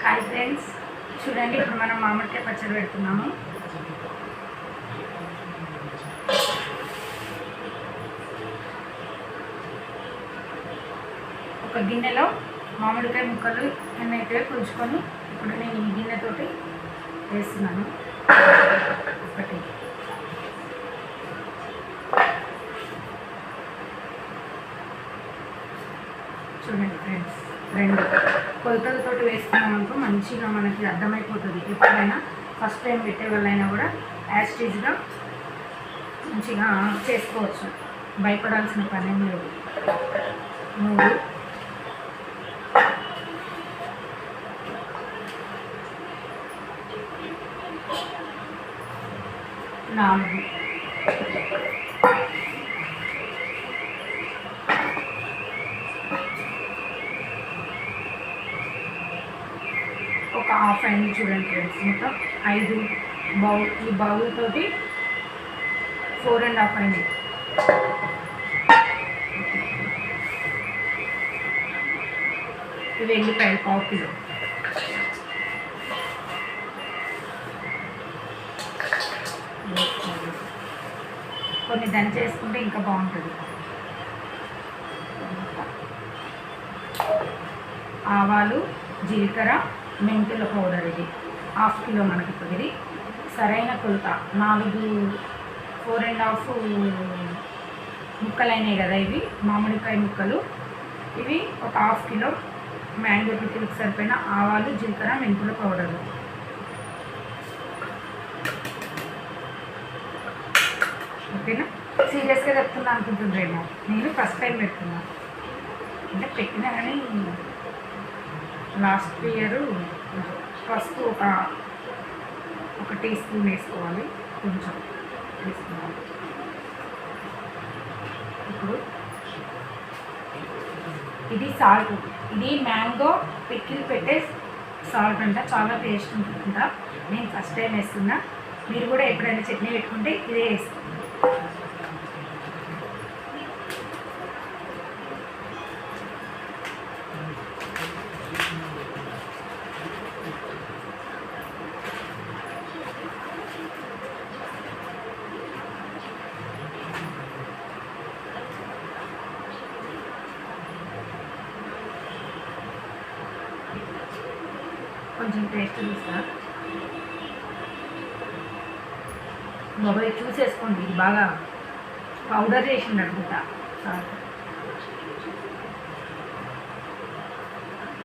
Hi friends, చూడండి ఇప్పుడు మనం మామిడికాయ పచ్చడి పెడుతున్నాము. ఒక గిన్నెలో మామిడికాయ ముక్కలు ఎన్నైతే పులుచుకొని ఇప్పుడు నేను ఈ గిన్నెతోటి వేస్తున్నాను. ఒకటి చూడండి ఫ్రెండ్స్, రెండు కొలతలతోటి వేసుకున్నామనుకో మంచిగా మనకి అర్థమైపోతుంది. ఎప్పుడైనా ఫస్ట్ టైం పెట్టే వాళ్ళైనా కూడా యాస్టీజ్గా మంచిగా చేసుకోవచ్చు, భయపడాల్సిన పనేం లేదు. మూడు, నాలుగు, ఒక హాఫ్ అయింది. చూడండి ఫ్రెండ్స్, మొత్తం 5 బౌల్. ఈ బౌల్ తోటి 4.5 అయింది. ఇవి వెళ్ళిపోయాయి 1/2 కిలో. కొన్ని దంచేసుకుంటే ఇంకా బాగుంటుంది. ఆవాలు, జీలకర్ర, మెంతుల పౌడర్. ఇది 1/2 కిలో మనకి. ఇప్పుడు ఇది సరైన కొలత. 4.5 ముక్కలైనాయి కదా ఇవి మామిడికాయ ముక్కలు. ఇవి ఒక 1/2 కిలో మ్యాంగో పికిల్కి సరిపోయిన ఆవాలు, జీలకర్ర, మెంతుల పౌడరు. ఓకేనా? సీరియస్గా చెప్తున్నా అనుకుంటుండ్రేమో, నేను ఫస్ట్ టైం పెడుతున్నాను. అంటే పెట్టినా కానీ లాస్ట్ ఇయర్ పసుపు ఒక టీ స్పూన్ వేసుకోవాలి, కొంచెం వేసుకోవాలి. ఇప్పుడు ఇది సాల్ట్. ఇది మ్యాంగో పికిల్ పెట్టే సాల్ట్ అంట, చాలా టేస్ట్ ఉంటుందంట. నేను ఫస్ట్ టైం వేస్తున్నా. మీరు కూడా ఎప్పుడైనా చట్నీ పెట్టుకుంటే ఇదే వేసుకోండి. కొంచెం టేస్ట్ చూస్తా. బాబాయ్ చూసేసుకోండి, ఇది బాగా పౌడర్ చేసింది అనుకుంటా సార్.